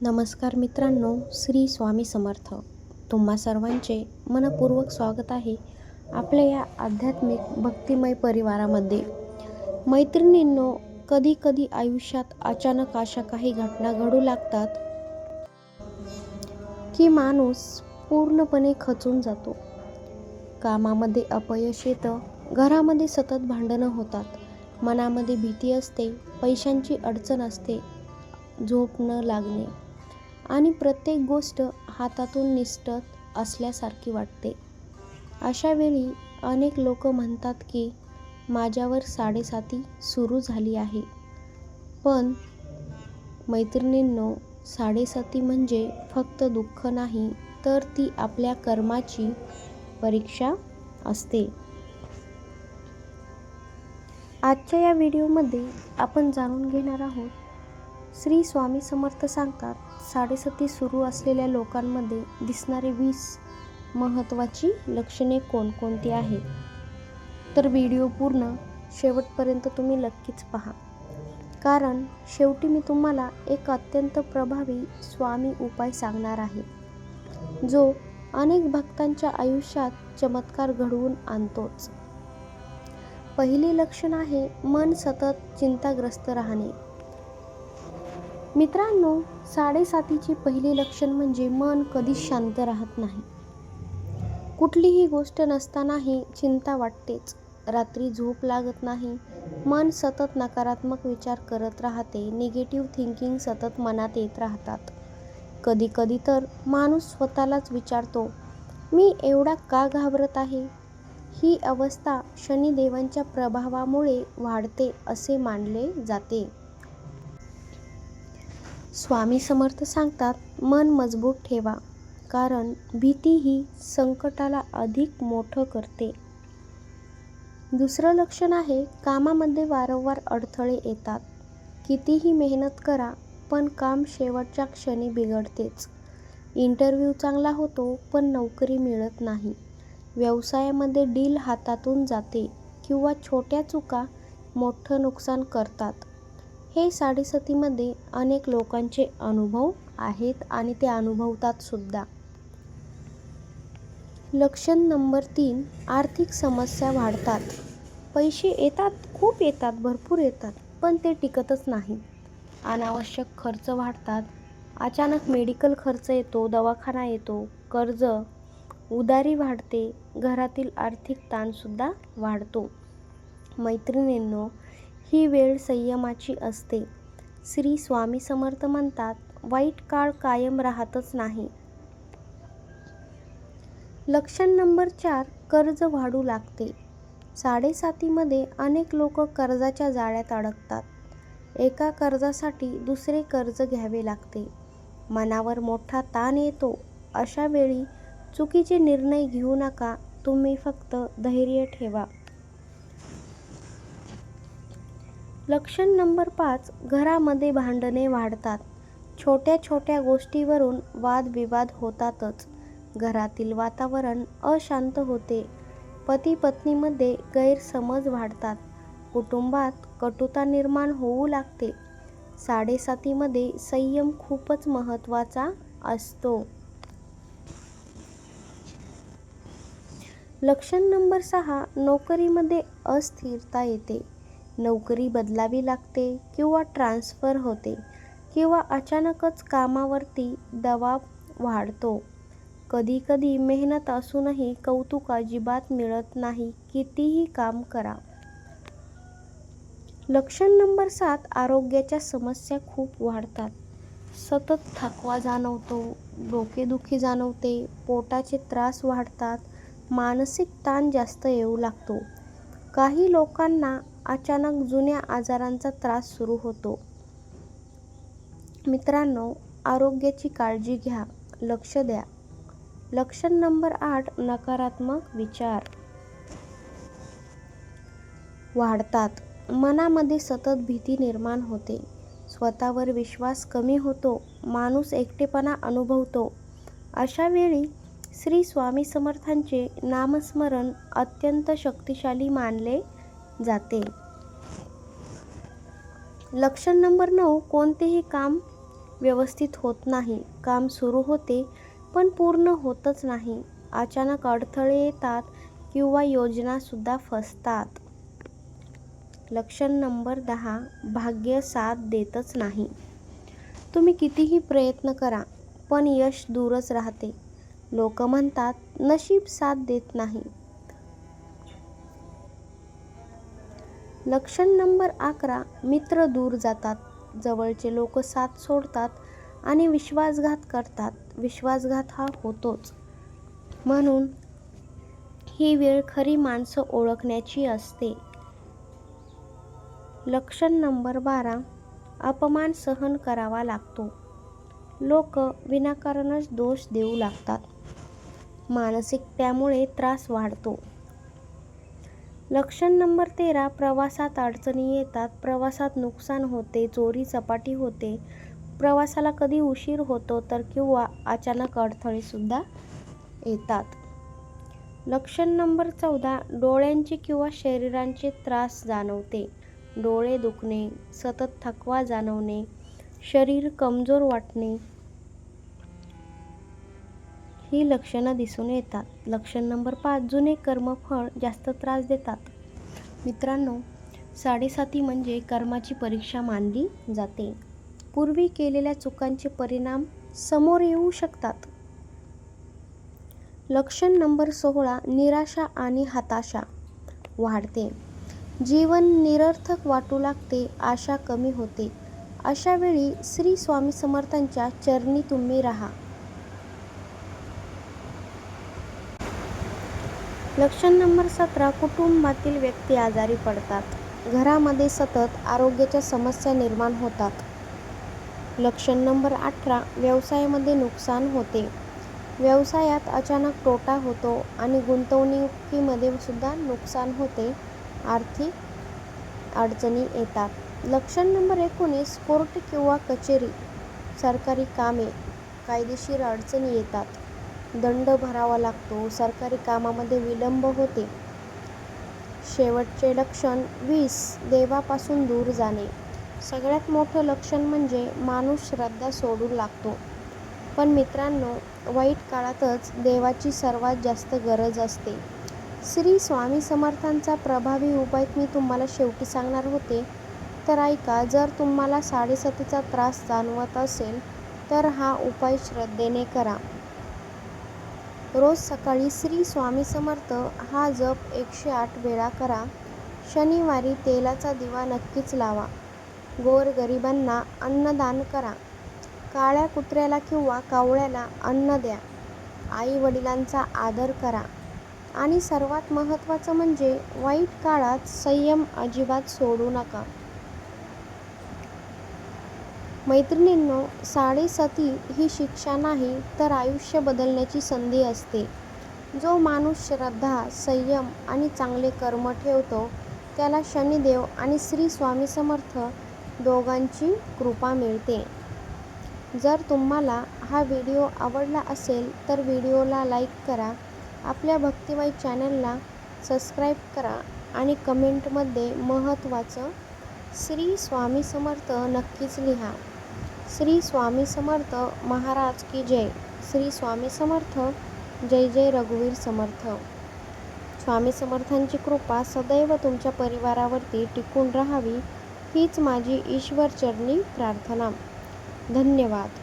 नमस्कार मित्रांनो, श्री स्वामी समर्थ. तुम्हा सर्वांचे मनपूर्वक स्वागत आहे आपल्या या आध्यात्मिक भक्तिमय परिवारामध्ये. मैत्रिणींनो, कधी कधी आयुष्यात अचानक अशा काही घटना घडू लागतात की माणूस पूर्णपणे खचून जातो. कामामध्ये अपयश येतं, घरामध्ये सतत भांडणं होतात, मनामध्ये भीती असते, पैशांची अडचण असते, झोप न लागणे आणि प्रत्येक गोष्ट हातातून निसटत असल्यासारखी वाटते. अशा वेळी अनेक लोक म्हणतात की माझ्यावर साडेसाती सुरू झाली आहे. पण मैत्रिणींनो, साडेसाती म्हणजे फक्त दुःख नाही, तर ती आपल्या कर्माची परीक्षा असते. आजच्या या व्हिडिओमध्ये आपण जाणून घेणार आहोत, श्री स्वामी समर्थ सांगतात, साडेसाती सुरू असलेल्या लोकांमध्ये दिसणारे 20 महत्त्वाची लक्षणे कोणकोणती आहेत. तर व्हिडिओ पूर्ण शेवटपर्यंत तुम्ही नक्कीच पहा, कारण शेवटी मी तुम्हाला एक अत्यंत प्रभावी स्वामी उपाय सांगणार आहे, जो अनेक भक्तांच्या आयुष्यात चमत्कार घडवून आणतोच. पहिले लक्षण आहे मन सतत चिंताग्रस्त राहणे. मित्रांनो, साडेसातीचे पहिले लक्षण म्हणजे मन कधीच शांत राहत नाही. कुठलीही गोष्ट नसतानाही चिंता वाटतेच. रात्री झोप लागत नाही, मन सतत नकारात्मक विचार करत राहते, निगेटिव्ह थिंकिंग सतत मनात येत राहतात. कधी कधी तर माणूस स्वतःलाच विचारतो, मी एवढा का घाबरत आहे. ही अवस्था शनिदेवांच्या प्रभावामुळे वाढते असे मानले जाते. स्वामी समर्थ सांगतात, मन मजबूत ठेवा, कारण भीती ही संकटाला अधिक मोठं करते. दुसरं लक्षण आहे कामामध्ये वारंवार अडथळे येतात. कितीही मेहनत करा, पण काम शेवटच्या क्षणी बिघडतेच. इंटरव्ह्यू चांगला होतो, पण नोकरी मिळत नाही. व्यवसायामध्ये डील हातातून जाते किंवा छोट्या चुका मोठं नुकसान करतात. हे साडेसातीमध्ये अनेक लोकांचे अनुभव आहेत आणि ते अनुभवतात सुद्धा. लक्षण नंबर 3, आर्थिक समस्या वाढतात. पैसे येतात, खूप येतात, भरपूर येतात, पण ते टिकतच नाही. अनावश्यक खर्च वाढतात. अचानक मेडिकल खर्च येतो, दवाखाना येतो, कर्ज, उधारी वाढते, घरातील आर्थिक ताणसुद्धा वाढतो. मैत्रिणींनो, ही वेळ संयमाची असते. श्री स्वामी समर्थ म्हणतात, वाईट काळ कायम राहतच नाही. लक्षण नंबर 4, कर्ज वाढू लागते. साडेसातीमध्ये अनेक लोक कर्जाच्या जाळ्यात अडकतात. एका कर्जासाठी दुसरे कर्ज घ्यावे लागते. मनावर मोठा ताण येतो. अशा वेळी चुकीचे निर्णय घेऊ नका, तुम्ही फक्त धैर्य ठेवा. लक्षण नंबर 5, घरामध्ये भांडणे वाढतात. छोट्या छोट्या गोष्टीवरून वादविवाद होतातच. घरातील वातावरण अशांत होते. पती पत्नीमध्ये गैरसमज वाढतात. कुटुंबात कटुता निर्माण होऊ लागते. साडेसातीमध्ये संयम खूपच महत्त्वाचा असतो. लक्षण नंबर 6, नोकरीमध्ये अस्थिरता येते. नोकरी बदलावी लागते किंवा ट्रान्सफर होते किंवा अचानकच कामावरती दबाव वाढतो. कधी कधी मेहनत असूनही कौतुक अजिबात मिळत नाही, कितीही काम करा. लक्षण नंबर 7, आरोग्याच्या समस्या खूप वाढतात. सतत थकवा जाणवतो, डोकेदुखी जाणवते, पोटाचे त्रास वाढतात, मानसिक ताण जास्त येऊ लागतो. काही लोकांना अचानक जुन्या आजारांचा त्रास सुरू होतो. मित्रांनो, आरोग्याची काळजी घ्या, लक्ष द्या. लक्षण नंबर 8, नकारात्मक विचार वाढतात. मनामध्ये सतत भीती निर्माण होते. स्वतःवर विश्वास कमी होतो. माणूस एकटेपणा अनुभवतो. अशा वेळी श्री स्वामी समर्थांचे नामस्मरण अत्यंत शक्तिशाली मानले जाते. लक्षण नंबर 9, कोणतेही काम व्यवस्थित होत नाही. काम सुरू होते पण पूर्ण होतच नाही. अचानक अडथळे येतात किंवा योजनासुद्धा फसतात. लक्षण नंबर 10, भाग्य साथ देतच नाही. तुम्ही कितीही प्रयत्न करा पण यश दूरच राहते. लोक म्हणतात नशीब साथ देत नाही. लक्षण नंबर 11, मित्र दूर जातात. जवळचे लोक साथ सोडतात आणि विश्वासघात करतात. विश्वासघात हा होतोच, म्हणून ही वेळ खरी माणसं ओळखण्याची असते. लक्षण नंबर 12, अपमान सहन करावा लागतो. लोक विनाकारणच दोष देऊ लागतात. मानसिक त्यामुळे त्रास वाढतो. लक्षण नंबर 13, प्रवासात अडचणी येतात. प्रवासात नुकसान होते, चोरी चपाटी होते. प्रवासाला कधी उशीर होतो तर किंवा अचानक अडथळे सुद्धा येतात. लक्षण नंबर 14, डोळ्यांचे किंवा शरीराचे त्रास जाणवते. डोळे दुखणे, सतत थकवा जाणवणे, शरीर कमजोर वाटणे ही लक्षणं दिसून येतात. लक्षण नंबर 5, जुने कर्मफळ जास्त त्रास देतात. मित्रांनो, 7.5 म्हणजे कर्माची परीक्षा मानली जाते. पूर्वी केलेल्या चुकांचे परिणाम समोर येऊ शकतात. लक्षण नंबर 16, निराशा आणि हताशा वाढते. जीवन निरर्थक वाटू लागते, आशा कमी होते. अशा वेळी श्री स्वामी समर्थांच्या चरणी तुम्ही राहा. लक्षण नंबर 17, कुटुंबातील व्यक्ती आजारी पडतात. घरामध्ये सतत आरोग्याच्या समस्या निर्माण होतात. लक्षण नंबर 18, व्यवसायामध्ये नुकसान होते. व्यवसायात अचानक तोटा होतो आणि गुंतवणुकीमध्ये सुद्धा नुकसान होते. आर्थिक अडचणी येतात. लक्षण नंबर 19, कोर्ट किंवा कचेरी, सरकारी कामे, कायदेशीर अडचणी येतात. दंड भरावा लागतो. सरकारी कामामध्ये विलंब होते. शेवटचे लक्षण 20, देवापासून दूर जाणे. सगळ्यात मोठं लक्षण म्हणजे माणूस श्रद्धा सोडू लागतो. पण मित्रांनो, वाईट काळातच देवाची सर्वात जास्त गरज असते. श्री स्वामी समर्थांचा प्रभावी उपाय मी तुम्हाला शेवटी सांगणार होते, तर ऐका. जर तुम्हाला 7.5चा त्रास जाणवत असेल तर हा उपाय श्रद्धेने करा. रोज सकाळी श्री स्वामी समर्थ हा जप 108 वेळा करा. शनिवारी तेलाचा दिवा नक्कीच लावा. गोरगरिबांना अन्नदान करा. काळ्या कुत्र्याला किंवा कावळ्याला अन्न द्या. आई वडिलांचा आदर करा. आणि सर्वात महत्त्वाचं म्हणजे वाईट काळात संयम अजिबात सोडू नका. मैत्रिणींनो, 7.5 ही शिक्षा नाही तर आयुष्य बदलण्याची संधी असते. जो माणूस श्रद्धा, संयम आणि चांगले कर्म ठेवतो त्याला शनिदेव आणि श्री स्वामी समर्थ दोघांची कृपा मिळते. जर तुम्हाला हा व्हिडिओ आवडला असेल तर व्हिडिओला लाईक करा, आपल्या भक्तिमय चॅनलला सबस्क्राईब करा आणि कमेंटमध्ये महत्त्वाचं श्री स्वामी समर्थ नक्कीच लिहा. श्री स्वामी समर्थ महाराज की जय. श्री स्वामी समर्थ. जय जय रघुवीर समर्थ. स्वामी समर्थांची कृपा सदैव तुमच्या परिवारावरती टिकून राहावी हीच माझी ईश्वरचरणी प्रार्थना. धन्यवाद.